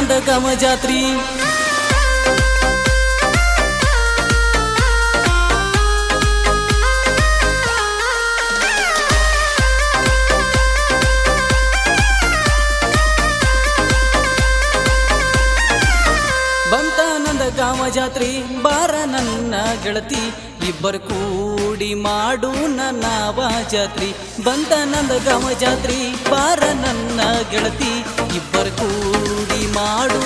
ನಂದಗಾಮ ಜಾತ್ರಿ ಬಂತ ನಂದಗಾಮ ಜಾತ್ರಿ ಬಾರ ನನ್ನ ಗೆಳತಿ ಇಬ್ಬರು ಕೂಡಿ ಮಾಡು ನಾವ ಜಾತ್ರಿ ಬಂತ ನಂದಗಾಮ ಜಾತ್ರಿ ಬಾರ ನನ್ನ ಗೆಳತಿ ಇಬ್ಬರು ಕೂಡಿ ಮಾಡು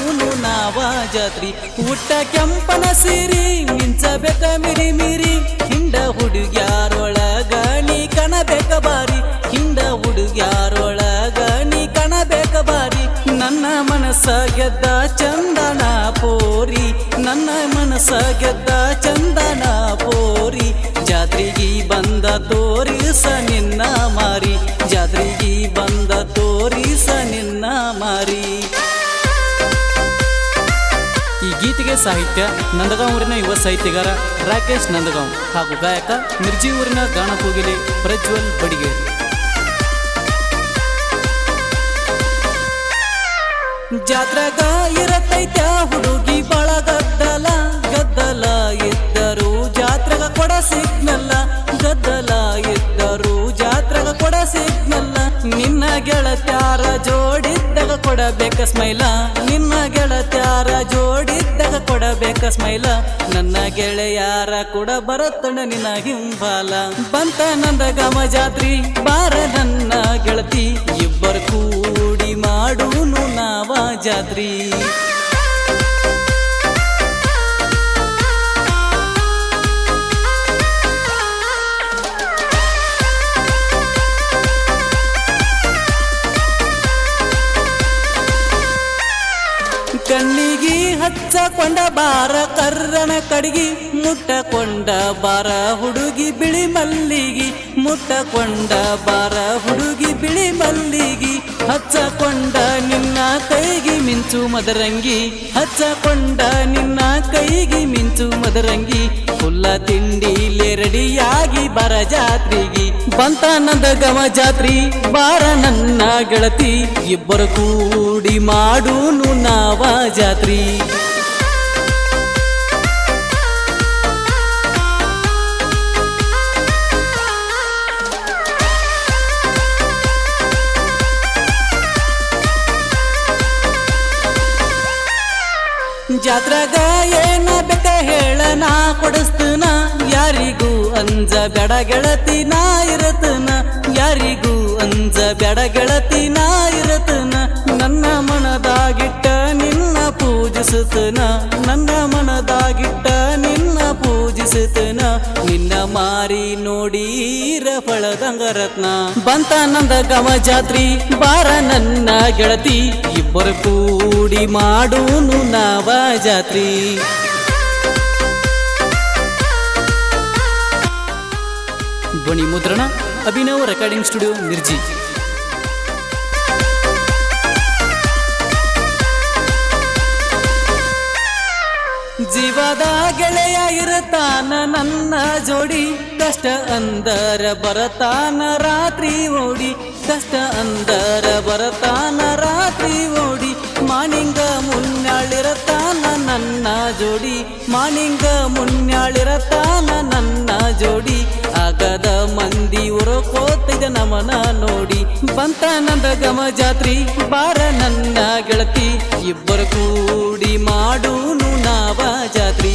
ನಾವ ಜಾತ್ರಿ ಊಟ ಕೆಂಪನ ಸೀರಿ ಮಿಂಚಬೇಕ ಮಿರಿ ಮಿರಿ ಹಿಂಡ ಹುಡುಗ್ಯಾರೊಳಗ ನೀ ಕಣಬೇಕ ಬಾರಿ ಹಿಂಡ ಹುಡುಗ್ಯಾರೊಳಗ ನೀ ಕಣಬೇಕ ಬಾರಿ ನನ್ನ ಮನಸ್ಸ ಗೆದ್ದ ಚಂದನ ಪೋರಿ ನನ್ನ ಮನಸ್ಸ ಗೆದ್ದ ಚಂದನ ಪೋರಿ ಜಾತ್ರೆಗಿ ಬಂದ ತೋರಿಸ ನಿನ್ನ ಮಾರಿ ಜಾತ್ರೆಗಿ ಬಂದ ತೋರಿಸ ನಿನ್ನ ಮಾರಿ. ಈ ಗೀತೆಗೆ ಸಾಹಿತ್ಯ ನಂದಗಾಂವ್ ಊರಿನ ಯುವ ಸಾಹಿತ್ಯಗಾರ ರಾಕೇಶ್ ನಂದಗಾಂವ್ ಹಾಗೂ ಗಾಯಕ ಮಿರ್ಜಿ ಊರಿನ ಗಾನ ಕೋಗಿಲೆ ಪ್ರಜ್ವಲ್ ಬಡಿಗೇರಿ. ಜಾತ್ರೆಗ ಇರತೈತ ಹುಡುಗಿ ಬಾಳ ಗದ್ದಲ ಗದ್ದಲ ಇದ್ದರು ಜಾತ್ರೆಗ ಕೊಡ ಸಿಗ್ನಲ್ಲ ಗದ್ದಲ ಇದ್ದರು ಜಾತ್ರೆಗ ಕೊಡ ಸಿಗ್ನಲ್ಲ ನಿನ್ನ ಗೆಳತ್ಯಾರ ಜೋಡಿದ್ದಾಗ ಕೊಡಬೇಕ ಸ್ಮೈಲ ನಿನ್ನ ಗೆಳತ್ಯಾರ ಜೋಡಿದ್ದಾಗ ಕೊಡಬೇಕ ಸ್ಮೈಲ ನನ್ನ ಗೆಳೆಯಾರ ಕೂಡ ಬರತ್ತಣ ನಿನ್ನ ಹಿಂಬಾಲ ಬಂತ ನಂದಗಾಮ ಜಾತ್ರಿ ಬಾರ ನನ್ನ ಗೆಳತಿ ಇಬ್ಬರು ಕೂಡಿ ಮಾಡೂನು ನಾವ ಜಾತ್ರಿ. ಕಣ್ಣಿಗಿ ಹಚ್ಚಕೊಂಡ ಬಾರ ಕರ್ರನ ಕಡಿಗಿ ಮುಟ್ಟಕೊಂಡ ಬಾರ ಹುಡುಗಿ ಬಿಳಿ ಮಲ್ಲಿಗಿ ಮುಟ್ಟಕೊಂಡ ಬಾರ ಹುಡುಗಿ ಬಿಳಿ ಮಲ್ಲಿಗಿ ಹಚ್ಚಕೊಂಡ ನಿನ್ನ ಕೈಗಿ ಮಿಂಚು ಮದರಂಗಿ ಹಚ್ಚಕೊಂಡ ನಿನ್ನ ಕೈಗಿ ಮಿಂಚು ಮದರಂಗಿ ಫುಲ್ಲ ತಿಂಡಿಲೆ ರೆಡಿಯಾಗಿ ಬರ ಜಾತ್ರೆಗಿ ಬಂತ ನಂದಗಾಮ ಜಾತ್ರಿ ಬಾರ ನನ್ನ ಗೆಳತಿ ಇಬ್ಬರು ಕೂಡಿ ಮಾಡೂನು ನಾವ ಜಾತ್ರಿ. ಜಾತ್ರೆಗ ಏನ ಬೇಕ ಹೇಳ ನಾ ಕೊಡಿಸ್ತನ ಯಾರಿಗೂ ಅಂಜ ಬೇಡ ಗೆಳತಿ ನಾ ಇರತನ ಯಾರಿಗೂ ಅಂಜ ಬೇಡ ಗೆಳತಿ ನಾ ಇರತನ ನನ್ನ ಮನದಾಗಿಟ್ಟ ನಿನ್ನ ಪೂಜಿಸುತ್ತನ ನನ್ನ ಮನದಾಗಿಟ್ಟ ನಿನ್ನ ಪೂಜಿಸುತ್ತನ ನಿನ್ನ ಮಾರಿ ನೋಡೀರ ಫಳದಂಗ ರತ್ನ ಬಂತ ನಂದಗಾಮ ಜಾತ್ರಿ ಬಾರ ನನ್ನ ಗೆಳತಿ ಇಬ್ಬರು ಕೂಡಿ ಮಾಡೂನು ನಾವ ಜಾತ್ರಿ. ಧ್ವನಿ ಮುದ್ರಣ ಅಭಿನವ್ ರೆಕಾರ್ಡಿಂಗ್ ಸ್ಟುಡಿಯೋ ಮಿರ್ಜಿ. ಜೀವದ ಗೆಳೆಯ ಇರತಾನ ನನ್ನ ಜೋಡಿ ಕಷ್ಟ ಅಂದರ ಬರತಾನ ರಾತ್ರಿ ಓಡಿ ಕಷ್ಟ ಅಂದರ ಬರತಾನ ರಾತ್ರಿ ಓಡಿ ಮಾನಿಂಗ ಮುನ್ನಾಳಿರತಾನ ನನ್ನ ಜೋಡಿ ಮಾನಿಂಗ ಮುನ್ನಾಳಿರತಾನ ನನ್ನ ಜೋಡಿ ಆಗದ ಮಂದಿ ಉರಕೋತಿದ ನಮನ ನೋಡಿ ಬಂತ ನಂದಗಾಮ ಜಾತ್ರಿ ಬಾರ ನನ್ನ ಗೆಳತಿ ಇಬ್ಬರು ಕೂಡಿ ಮಾಡೂನು ನಾವ ಜಾತ್ರಿ.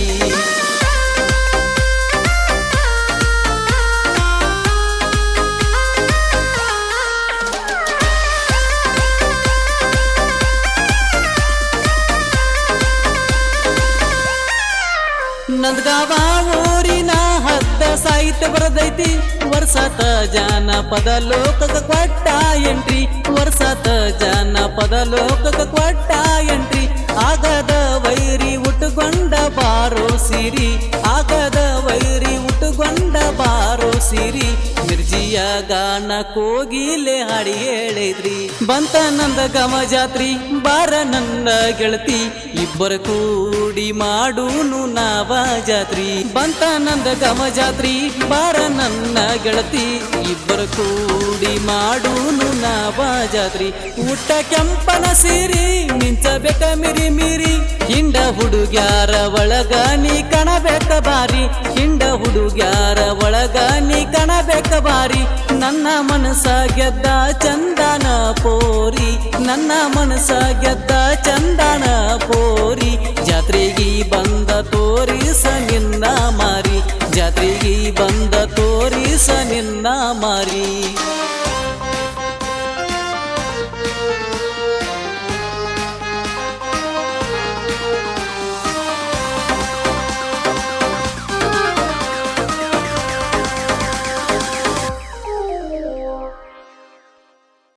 ನಂದಗಾವ ಊರಿನ ಹದ್ದ ಸಾಹಿತ್ಯ ಬರದೈತಿ ವರ್ಷತ ಜಾನಪದ ಲೋಕಕ ಕೊಟ್ಟ ಎಂಟ್ರಿ ವರ್ಷತ ಜಾನಪದ ಲೋಕಕ ಕೊಟ್ಟ ಎಂಟ್ರಿ ಆಗದ ವೈರಿ ಉಟ್ಟುಕೊಂಡ ಬಾರೋ ಸಿರಿ ಆಗದ ವೈರಿ ಉಟ್ಟುಕೊಂಡ ಬಾರೋ ಸಿರಿ ಮಿರ್ಜಿಯ ಗಾನ ಕೋಗಿಲೆ ಹಾಡಿ ಹೇಳಿದ್ರಿ. ಬಂತ ನಂದ ಗಮ ಜಾತ್ರಿ ಬಾರ ನನ್ನ ಗೆಳತಿ, ಇಬ್ಬರ ಕೂಡಿ ಮಾಡೂನು ನಾವ ಜಾತ್ರಿ. ಬಂತ ನಂದ ಗಮ ಜಾತ್ರಿ ಬಾರ ನನ್ನ ಗೆಳತಿ, ಇಬ್ಬರ ಕೂಡಿ ಮಾಡೂನು ನಾವ ಜಾತ್ರಿ. ಊಟ ಕೆಂಪನ ಸೀರಿ ಮಿಂಚಬೇಕ ಮಿರಿ ಮಿರಿ, ಹಿಂಡ ಹುಡುಗ್ಯಾರ ಒಳಗ ನೀ ಕಣಬೇಕ ಬಾರಿ. ಹಿಂಡ ಹುಡುಗ್ಯಾರ ಒಳಗ ನೀ ಕಣಬೇಕ ಬಾರಿ. ನನ್ನ ಮನಸ ಗೆದ್ದ ಚಂದನ ಪೋರಿ, ನನ್ನ ಮನಸ ಗೆದ್ದ ಚಂದನ ಪೋರಿ. ಜಾತ್ರೆಗಿ ಬಂದ ತೋರಿಸ ನಿನ್ನ ಮಾರಿ, ಜಾತ್ರೆಗಿ ಬಂದ ತೋರಿಸ ನಿನ್ನ ಮಾರಿ.